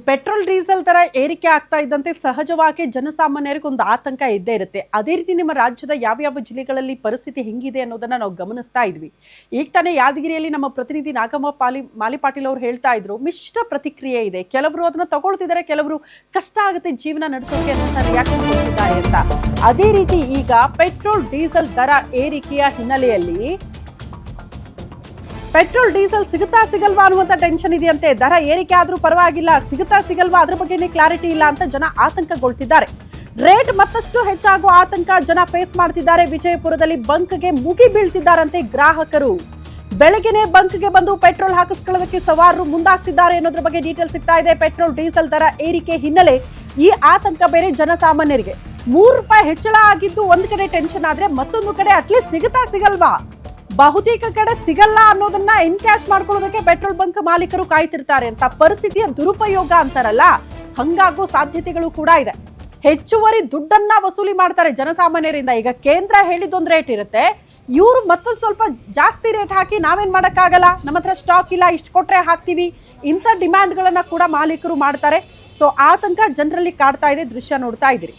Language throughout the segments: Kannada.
ಪೆಟ್ರೋಲ್ ಡೀಸೆಲ್ ದರ ಏರಿಕೆ ಆಗ್ತಾ ಇದ್ದಂತೆ ಸಹಜವಾಗಿ ಜನಸಾಮಾನ್ಯರಿಗೆ ಒಂದು ಆತಂಕ ಇದ್ದೇ ಇರುತ್ತೆ. ಅದೇ ರೀತಿ ನಿಮ್ಮ ರಾಜ್ಯದ ಯಾವ ಜಿಲ್ಲೆಗಳಲ್ಲಿ ಪರಿಸ್ಥಿತಿ ಹೆಂಗಿದೆ ಅನ್ನೋದನ್ನ ನಾವು ಗಮನಿಸ್ತಾ ಇದ್ವಿ. ಈಗ ತಾನೇ ಯಾದಗಿರಿಯಲ್ಲಿ ನಮ್ಮ ಪ್ರತಿನಿಧಿ ನಾಗಮ್ಮ ಮಾಲಿಪಾಟೀಲ್ ಅವರು ಹೇಳ್ತಾ ಇದ್ರು, ಮಿಶ್ರ ಪ್ರತಿಕ್ರಿಯೆ ಇದೆ. ಕೆಲವರು ಅದನ್ನ ತಗೊಳ್ತಿದ್ದಾರೆ, ಕೆಲವರು ಕಷ್ಟ ಆಗುತ್ತೆ ಜೀವನ ನಡೆಸೋಕೆ ಅಂತ ರಿಯಾಕ್ಷನ್ ಕೊಡ್ತಿದ್ದಾರೆ ಅಂತ. ಅದೇ ರೀತಿ ಈಗ ಪೆಟ್ರೋಲ್ ಡೀಸೆಲ್ ದರ ಏರಿಕೆಯ ಹಿನ್ನೆಲೆಯಲ್ಲಿ ಪೆಟ್ರೋಲ್ ಡೀಸೆಲ್ ಸಿಗುತ್ತಾ ಸಿಗಲ್ವಾ ಅನ್ನುವಂತ ಟೆನ್ಷನ್ ಇದೆಯಂತೆ. ದರ ಏರಿಕೆ ಆದ್ರೂ ಪರವಾಗಿಲ್ಲ, ಸಿಗುತ್ತಾ ಸಿಗಲ್ವಾ ಅದ್ರ ಬಗ್ಗೆನೇ ಕ್ಲಾರಿಟಿ ಇಲ್ಲ ಅಂತ ಜನ ಆತಂಕಗೊಳ್ತಿದ್ದಾರೆ. ರೇಟ್ ಮತ್ತಷ್ಟು ಹೆಚ್ಚಾಗುವ ಆತಂಕ ಜನ ಫೇಸ್ ಮಾಡ್ತಿದ್ದಾರೆ. ವಿಜಯಪುರದಲ್ಲಿ ಬಂಕ್ಗೆ ಮುಗಿ ಬೀಳ್ತಿದ್ದಾರಂತೆ ಗ್ರಾಹಕರು. ಬೆಳಗ್ಗೆನೆ ಬಂಕ್ಗೆ ಬಂದು ಪೆಟ್ರೋಲ್ ಹಾಕಿಸ್ಕೊಳ್ಳೋದಕ್ಕೆ ಸವಾರರು ಮುಂದಾಗ್ತಿದ್ದಾರೆ ಅನ್ನೋದ್ರ ಬಗ್ಗೆ ಡೀಟೇಲ್ ಸಿಗ್ತಾ ಇದೆ. ಪೆಟ್ರೋಲ್ ಡೀಸೆಲ್ ದರ ಏರಿಕೆ ಹಿನ್ನೆಲೆ ಈ ಆತಂಕ ಬೇರೆ ಜನಸಾಮಾನ್ಯರಿಗೆ. ₹3 ಹೆಚ್ಚಳ ಆಗಿದ್ದು ಒಂದ್ ಕಡೆ ಟೆನ್ಷನ್ ಆದ್ರೆ, ಮತ್ತೊಂದು ಕಡೆ ಅಟ್ಲೀಸ್ಟ್ ಸಿಗುತ್ತಾ ಸಿಗಲ್ವಾ, ಬಹುತೇಕ ಕಡೆ ಸಿಗಲ್ಲ ಅನ್ನೋದನ್ನ ಎನ್ಕ್ಯಾಶ್ ಮಾಡ್ಕೊಳ್ಳೋದಕ್ಕೆ ಪೆಟ್ರೋಲ್ ಬಂಕ್ ಮಾಲೀಕರು ಕಾಯ್ತಿರ್ತಾರೆ ಅಂತ. ಪರಿಸ್ಥಿತಿಯ ದುರುಪಯೋಗ ಅಂತಾರಲ್ಲ, ಹಂಗಾಗೋ ಸಾಧ್ಯತೆಗಳು ಕೂಡ ಇದೆ. ಹೆಚ್ಚುವರಿ ದುಡ್ಡನ್ನ ವಸೂಲಿ ಮಾಡ್ತಾರೆ ಜನಸಾಮಾನ್ಯರಿಂದ. ಈಗ ಕೇಂದ್ರ ಹೇಳಿದೊಂದು ರೇಟ್ ಇರುತ್ತೆ, ಇವರು ಮತ್ತೊಂದು ಸ್ವಲ್ಪ ಜಾಸ್ತಿ ರೇಟ್ ಹಾಕಿ ನಾವೇನ್ ಮಾಡಕ್ಕಾಗಲ್ಲ, ನಮ್ಮ ಹತ್ರ ಸ್ಟಾಕ್ ಇಲ್ಲ, ಇಷ್ಟು ಕೊಟ್ರೆ ಹಾಕ್ತೀವಿ, ಇಂಥ ಡಿಮ್ಯಾಂಡ್ಗಳನ್ನ ಕೂಡ ಮಾಲೀಕರು ಮಾಡ್ತಾರೆ. ಸೊ ಆತಂಕ ಜನರಲ್ಲಿ ಕಾಡ್ತಾ ಇದೆ. ದೃಶ್ಯ ನೋಡ್ತಾ ಇದ್ದೀರಿ.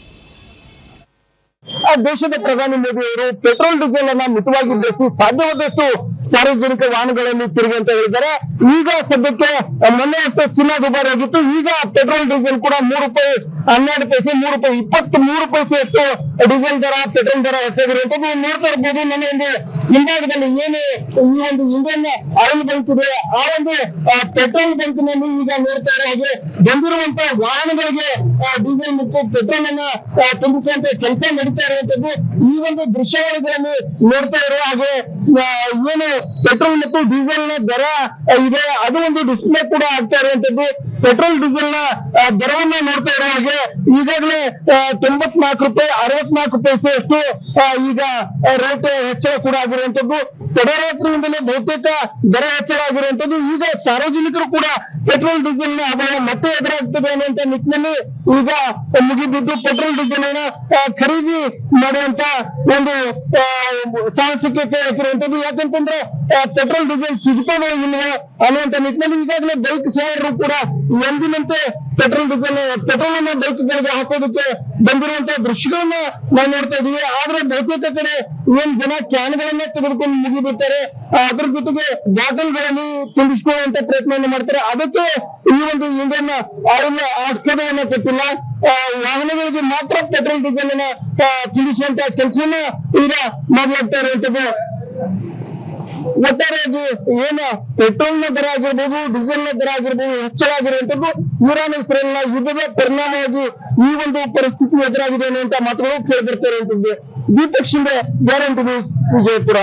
ದೇಶದ ಪ್ರಧಾನಿ ಮೋದಿ ಅವರು ಪೆಟ್ರೋಲ್ ಡೀಸೆಲ್ ಅನ್ನ ಮಿತವಾಗಿ ಬೆಳೆಸಿ ಸಾಧ್ಯವಾದಷ್ಟು ಸಾರ್ವಜನಿಕ ವಾಹನಗಳಲ್ಲಿ ತಿರುಗಿ ಅಂತ ಹೇಳಿದ್ದಾರೆ. ಈಗ ಸದ್ಯಕ್ಕೆ ಮೊನ್ನೆ ಅಷ್ಟೇ ಚಿನ್ನ ದುಬಾರಿ ಆಗಿತ್ತು. ಈಗ ಪೆಟ್ರೋಲ್ ಡೀಸೆಲ್ ಕೂಡ ₹3.12, ₹3.23 ಅಷ್ಟು ಡೀಸೆಲ್ ದರ, ಪೆಟ್ರೋಲ್ ದರ ಹೆಚ್ಚಾಗಿರುವಂತದ್ದು ನೋಡ್ತಾ ಇರ್ಬೋದು. ನನ್ನ ಒಂದು ಹಿಂಭಾಗದಲ್ಲಿ ಏನು ಈ ಒಂದು ಇಂಡಿಯನ್ ಆಯಿಲ್ ಬಂಕ್ ಇದೆ, ಆ ಒಂದು ಪೆಟ್ರೋಲ್ ಬಂಕ್ ನಲ್ಲಿ ಈಗ ನೋಡ್ತಾ ಇರೋ ಹಾಗೆ ಬಂದಿರುವಂತಹ ವಾಹನಗಳಿಗೆ ಡೀಸೆಲ್ ಮತ್ತು ಪೆಟ್ರೋಲ್ ಅನ್ನ ತುಂಬಿಸುವಂತ ಕೆಲಸ ನಡೀತಾ ಇರುವಂತದ್ದು ಈ ಒಂದು ದೃಶ್ಯಾವಳಿಗಳನ್ನು ನೋಡ್ತಾ ಇರುವ ಹಾಗೆ ಏನು ಪೆಟ್ರೋಲ್ ಮತ್ತು ಡೀಸೆಲ್ ನ ದರ ಇದೆ ಅದು ಒಂದು ಡಿಸ್ಪ್ಲೇ ಕೂಡ ಆಗ್ತಾ ಇರುವಂತದ್ದು. ಪೆಟ್ರೋಲ್ ಡೀಸೆಲ್ ನ ದರವನ್ನ ನೋಡ್ತಾ ಇರುವ ಹಾಗೆ ಈಗಾಗಲೇ ₹94, ₹64 ಅಷ್ಟು ಈಗ ರೇಟ್ ಹೆಚ್ಚಳ ಕೂಡ ಆಗಿರುವಂತದ್ದು. ತಡರಾತ್ರಿಯಿಂದಲೇ ಬಹುತೇಕ ದರ ಹೆಚ್ಚಳ ಆಗಿರುವಂತದ್ದು. ಈಗ ಸಾರ್ವಜನಿಕರು ಕೂಡ ಪೆಟ್ರೋಲ್ ಡೀಸೆಲ್ ನ ಅಭಾವ ಮತ್ತೆ ಎದುರಾಗ್ತದೆ ಅನ್ನುವಂತ ನಿಟ್ಟಿನಲ್ಲಿ ಈಗ ಮುಗಿಬಿದ್ದು ಪೆಟ್ರೋಲ್ ಡೀಸೆಲ್ ಅನ್ನ ಖರೀದಿ ಮಾಡುವಂತ ಒಂದು ಸಾಹಸಕ್ಕೆ ಹಾಕಿರುವಂತದ್ದು. ಯಾಕಂತಂದ್ರೆ ಪೆಟ್ರೋಲ್ ಡೀಸೆಲ್ ಸಿಗ್ತದೆ ಇಲ್ಲ ಅನ್ನುವಂತ ನಿಟ್ಟಿನಲ್ಲಿ ಈಗಾಗಲೇ ಬೈಕ್ ಸವಾರರು ಕೂಡ ಎಂದಿನಂತೆ ಪೆಟ್ರೋಲ್ ಅನ್ನ ಬೈಕ್ಗಳಿಗೆ ಹಾಕೋದಕ್ಕೆ ಬಂದಿರುವಂತಹ ದೃಶ್ಯಗಳನ್ನ ನಾವು ನೋಡ್ತಾ ಇದೀವಿ. ಆದ್ರೆ ಬಹುತೇಕ ಕಡೆ ಏನ್ ಜನ ಕ್ಯಾನ್ಗಳನ್ನ ತೆಗೆದುಕೊಂಡು ಮುಗಿಬಿಡ್ತಾರೆ, ಅದ್ರ ಜೊತೆಗೆ ಬಾಟಲ್ಗಳಲ್ಲಿ ತುಂಬಿಸಿಕೊಳ್ಳುವಂತ ಪ್ರಯತ್ನವನ್ನು ಮಾಡ್ತಾರೆ. ಅದಕ್ಕೆ ಈ ಒಂದು ಇಂಡಿಯನ್ ಆಯಿಲ್ ಆಸ್ಪದವನ್ನ ಕೊಟ್ಟಿಲ್ಲ, ವಾಹನಗಳಿಗೆ ಮಾತ್ರ ಪೆಟ್ರೋಲ್ ಡೀಸೆಲ್ ಅನ್ನ ತುಂಬಿಸುವಂತ ಕೆಲಸವನ್ನ ಈಗ ಮಾಡಲಾಗ್ತಾ ಇರುವಂತದ್ದು. ಒಟ್ಟಾರೆಯಾಗಿ ಏನು ಪೆಟ್ರೋಲ್ ನ ದರ ಆಗಿರ್ಬೋದು, ಡೀಸೆಲ್ ನ ದರ ಆಗಿರ್ಬೋದು ಹೆಚ್ಚಳ ಆಗಿರುವಂತದ್ದು ಇರಾನ್ ಇಸ್ರೇಲ್ ನ ಯುದ್ಧದ ಪರಿಣಾಮವಾಗಿ ಈ ಒಂದು ಪರಿಸ್ಥಿತಿ ಎದುರಾಗಿದೆ ಅನ್ನುವಂತ ಮಾತುಗಳು ಕೇಳಿ ಬರ್ತಾ ಇರುವಂತದ್ದು. Deepak Shinde, guarantee news, Vijayapura.